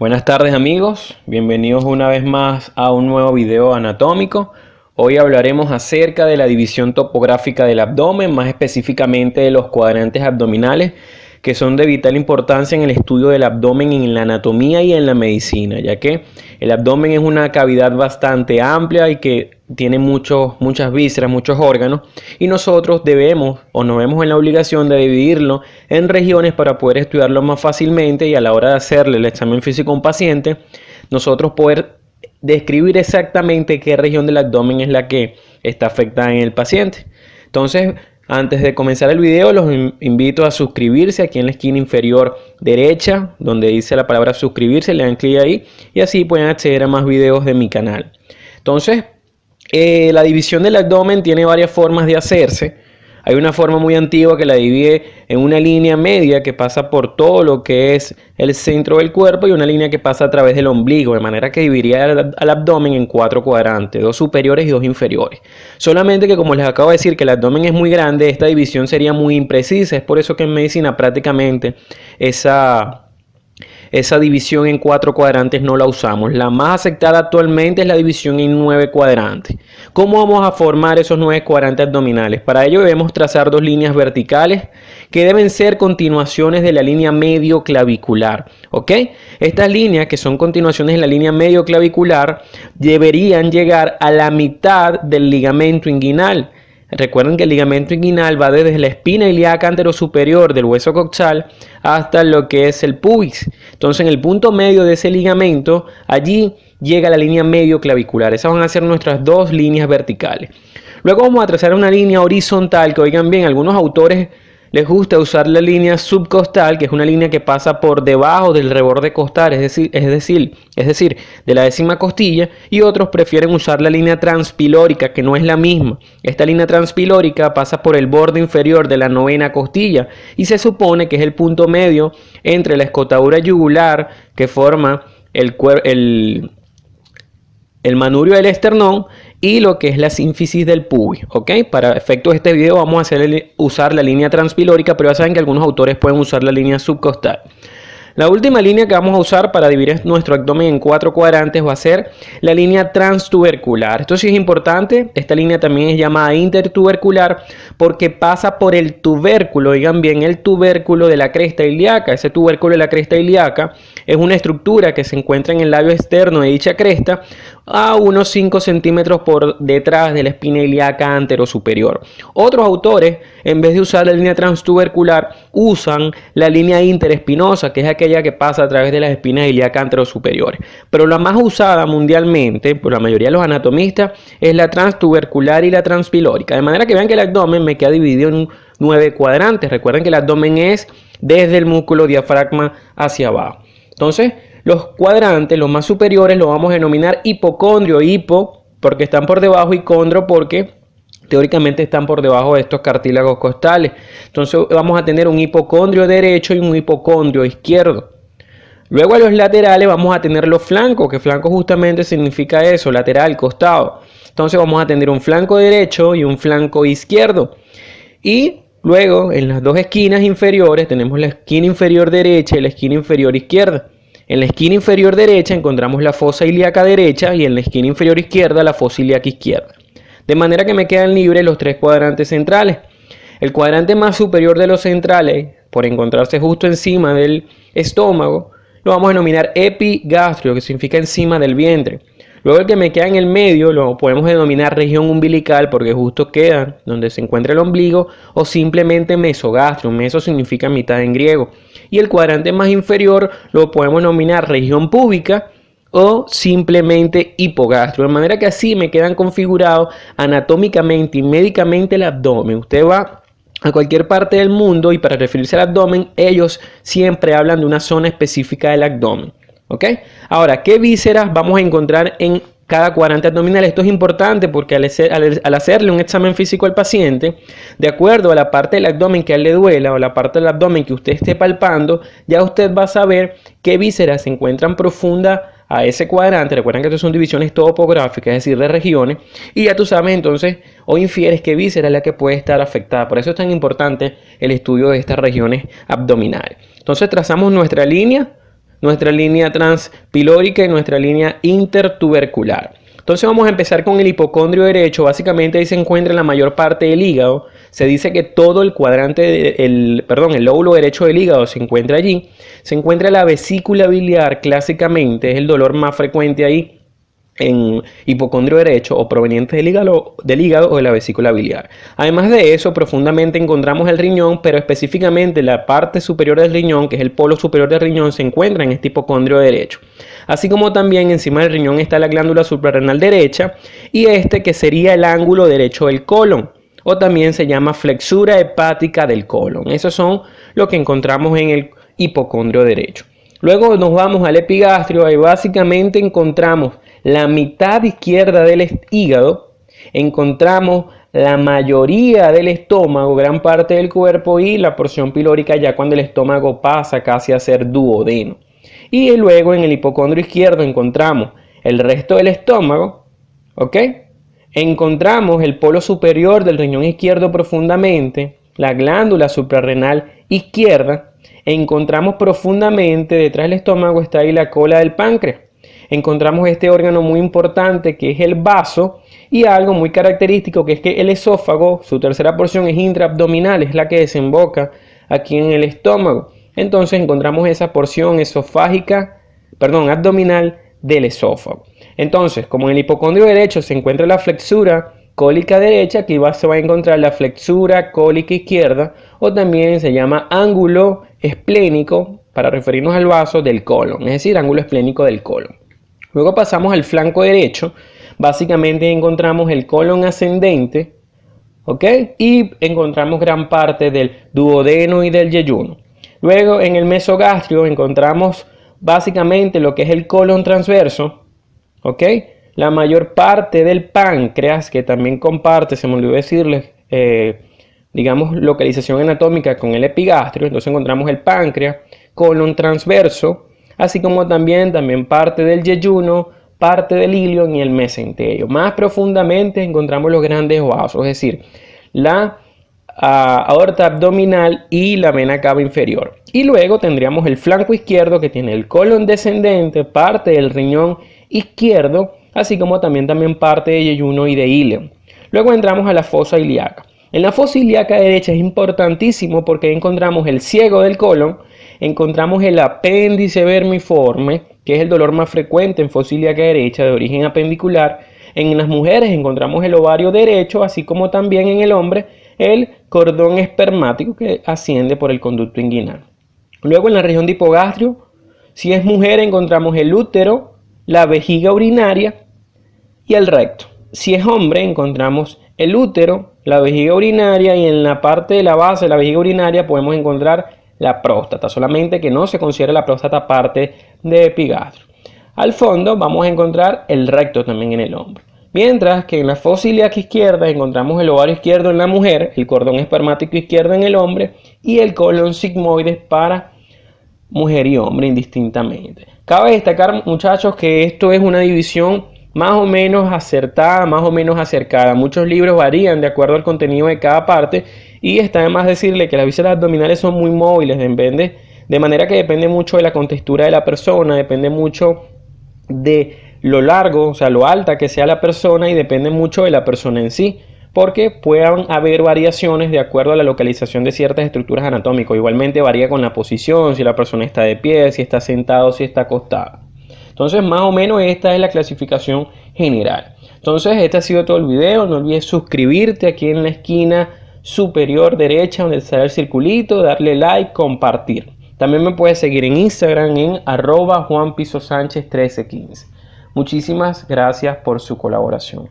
Buenas tardes amigos, bienvenidos una vez más a un nuevo video anatómico. Hoy hablaremos acerca de la división topográfica del abdomen, más específicamente de los cuadrantes abdominales, que son de vital importancia en el estudio del abdomen en la anatomía y en la medicina, ya que el abdomen es una cavidad bastante amplia y que tiene muchas vísceras, muchos órganos, y nosotros debemos o nos vemos en la obligación de dividirlo en regiones para poder estudiarlo más fácilmente y a la hora de hacerle el examen físico a un paciente, nosotros poder describir exactamente qué región del abdomen es la que está afectada en el paciente. Entonces, antes de comenzar el video, los invito a suscribirse aquí en la esquina inferior derecha, donde dice la palabra suscribirse, le dan clic ahí y así pueden acceder a más videos de mi canal. Entonces, la división del abdomen tiene varias formas de hacerse. Hay una forma muy antigua que la divide en una línea media que pasa por todo lo que es el centro del cuerpo y una línea que pasa a través del ombligo, de manera que dividiría al abdomen en 4 cuadrantes, 2 superiores y 2 inferiores. Solamente que, como les acabo de decir, que el abdomen es muy grande, esta división sería muy imprecisa. Es por eso que en medicina prácticamente esa división en 4 cuadrantes no la usamos. La más aceptada actualmente es la división en 9 cuadrantes. ¿Cómo vamos a formar esos 9 cuadrantes abdominales? Para ello debemos trazar 2 líneas verticales que deben ser continuaciones de la línea medio clavicular. ¿Ok? Estas líneas, que son continuaciones de la línea medio clavicular, deberían llegar a la mitad del ligamento inguinal. Recuerden que el ligamento inguinal va desde la espina ilíaca anterosuperior del hueso coxal hasta lo que es el pubis. Entonces, en el punto medio de ese ligamento, allí llega la línea medio clavicular. Esas van a ser nuestras 2 líneas verticales. Luego vamos a trazar una línea horizontal que, oigan bien, algunos autores les gusta usar la línea subcostal, que es una línea que pasa por debajo del reborde costal, es decir, de la décima costilla, y otros prefieren usar la línea transpilórica, que no es la misma. Esta línea transpilórica pasa por el borde inferior de la novena costilla y se supone que es el punto medio entre la escotadura yugular que forma el manubrio del esternón y lo que es la sínfisis del pubis, ¿ok? Para efectos de este video vamos a usar la línea transpilórica, pero ya saben que algunos autores pueden usar la línea subcostal. La última línea que vamos a usar para dividir nuestro abdomen en 4 cuadrantes va a ser la línea transtubercular. Esto sí es importante. Esta línea también es llamada intertubercular porque pasa por el tubérculo. Oigan bien, el tubérculo de la cresta ilíaca. Ese tubérculo de la cresta ilíaca es una estructura que se encuentra en el labio externo de dicha cresta a unos 5 centímetros por detrás de la espina ilíaca anterosuperior. Otros autores, en vez de usar la línea transtubercular, usan la línea interespinosa, que es aquella que pasa a través de las espinas ilíacas anterosuperiores. Pero la más usada mundialmente por la mayoría de los anatomistas es la transtubercular y la transpilórica. De manera que vean que el abdomen me queda dividido en 9 cuadrantes. Recuerden que el abdomen es desde el músculo diafragma hacia abajo. Entonces, los cuadrantes, los más superiores, los vamos a denominar hipocondrio, hipo porque están por debajo y condro porque teóricamente están por debajo de estos cartílagos costales. Entonces vamos a tener un hipocondrio derecho y un hipocondrio izquierdo. Luego a los laterales vamos a tener los flancos, que flanco justamente significa eso, lateral, costado. Entonces vamos a tener un flanco derecho y un flanco izquierdo. Y luego en las 2 esquinas inferiores tenemos la esquina inferior derecha y la esquina inferior izquierda. En la esquina inferior derecha encontramos la fosa ilíaca derecha y en la esquina inferior izquierda la fosa ilíaca izquierda. De manera que me quedan libres los 3 cuadrantes centrales. El cuadrante más superior de los centrales, por encontrarse justo encima del estómago, lo vamos a denominar epigastrio, que significa encima del vientre. Luego el que me queda en el medio lo podemos denominar región umbilical porque justo queda donde se encuentra el ombligo, o simplemente mesogastrio. Meso significa mitad en griego. Y el cuadrante más inferior lo podemos denominar región púbica o simplemente hipogastrio. De manera que así me quedan configurados anatómicamente y médicamente el abdomen. Usted va a cualquier parte del mundo y para referirse al abdomen ellos siempre hablan de una zona específica del abdomen. ¿Ok? Ahora, ¿qué vísceras vamos a encontrar en cada cuadrante abdominal? Esto es importante porque al hacerle un examen físico al paciente, de acuerdo a la parte del abdomen que a él le duela o la parte del abdomen que usted esté palpando, ya usted va a saber qué vísceras se encuentran profundas a ese cuadrante. Recuerden que estas son divisiones topográficas, es decir, de regiones, y ya tú sabes entonces o infieres qué víscera es la que puede estar afectada. Por eso es tan importante el estudio de estas regiones abdominales. Entonces trazamos nuestra línea nuestra línea transpilórica y nuestra línea intertubercular. Entonces vamos a empezar con el hipocondrio derecho. Básicamente ahí se encuentra la mayor parte del hígado. Se dice que todo el cuadrante, el lóbulo derecho del hígado se encuentra allí. Se encuentra la vesícula biliar, clásicamente es el dolor más frecuente ahí en hipocondrio derecho o proveniente del hígado o de la vesícula biliar. Además de eso, profundamente encontramos el riñón, pero específicamente la parte superior del riñón, que es el polo superior del riñón, se encuentra en este hipocondrio derecho. Así como también encima del riñón está la glándula suprarrenal derecha y este que sería el ángulo derecho del colon, o también se llama flexura hepática del colon. Esos son lo que encontramos en el hipocondrio derecho. Luego nos vamos al epigastrio y básicamente encontramos la mitad izquierda del hígado, encontramos la mayoría del estómago, gran parte del cuerpo y la porción pilórica ya cuando el estómago pasa casi a ser duodeno. Y luego en el hipocondrio izquierdo encontramos el resto del estómago, ¿ok? Encontramos el polo superior del riñón izquierdo profundamente, la glándula suprarrenal izquierda. Encontramos profundamente detrás del estómago está ahí la cola del páncreas. Encontramos este órgano muy importante que es el vaso y algo muy característico que es que el esófago, su tercera porción es intraabdominal, es la que desemboca aquí en el estómago. Entonces encontramos esa porción abdominal del esófago. Entonces, como en el hipocondrio derecho se encuentra la flexura cólica derecha, aquí se va a encontrar la flexura cólica izquierda, o también se llama ángulo esplénico para referirnos al vaso del colon, es decir, ángulo esplénico del colon. Luego pasamos al flanco derecho, básicamente encontramos el colon ascendente, ¿ok? Y encontramos gran parte del duodeno y del yeyuno. Luego en el mesogastrio encontramos básicamente lo que es el colon transverso, ¿ok? La mayor parte del páncreas, que también comparte, se me olvidó decirles, digamos, localización anatómica con el epigastrio. Entonces encontramos el páncreas, colon transverso, así como también parte del yeyuno, parte del ilion y el mesenterio. Más profundamente encontramos los grandes vasos, es decir, la aorta abdominal y la vena cava inferior. Y luego tendríamos el flanco izquierdo que tiene el colon descendente, parte del riñón izquierdo, así como también parte de yeyuno y de ilion. Luego entramos a la fosa ilíaca. En la fosa ilíaca derecha es importantísimo porque encontramos el ciego del colon, encontramos el apéndice vermiforme, que es el dolor más frecuente en fosa ilíaca derecha de origen apendicular. En las mujeres encontramos el ovario derecho, así como también en el hombre el cordón espermático que asciende por el conducto inguinal. Luego en la región de hipogastrio, si es mujer encontramos el útero, la vejiga urinaria y el recto. Si es hombre encontramos el útero, la vejiga urinaria y en la parte de la base de la vejiga urinaria podemos encontrar la próstata, solamente que no se considera la próstata parte de epigastrio. Al fondo vamos a encontrar el recto también en el hombre. Mientras que en la fosa ilíaca izquierda encontramos el ovario izquierdo en la mujer, el cordón espermático izquierdo en el hombre y el colon sigmoides para mujer y hombre indistintamente. Cabe destacar, muchachos, que esto es una división más o menos acertada, más o menos acercada. Muchos libros varían de acuerdo al contenido de cada parte y está de más decirle que las vísceras abdominales son muy móviles, de manera que depende mucho de la contextura de la persona, depende mucho de lo largo, o sea, lo alta que sea la persona y depende mucho de la persona en sí, porque puedan haber variaciones de acuerdo a la localización de ciertas estructuras anatómicas. Igualmente varía con la posición, si la persona está de pie, si está sentado, si está acostado. Entonces, más o menos esta es la clasificación general. Entonces, este ha sido todo el video. No olvides suscribirte aquí en la esquina superior derecha donde está el circulito, darle like, compartir. También me puedes seguir en Instagram en @JuanPisoSánchez1315. Muchísimas gracias por su colaboración.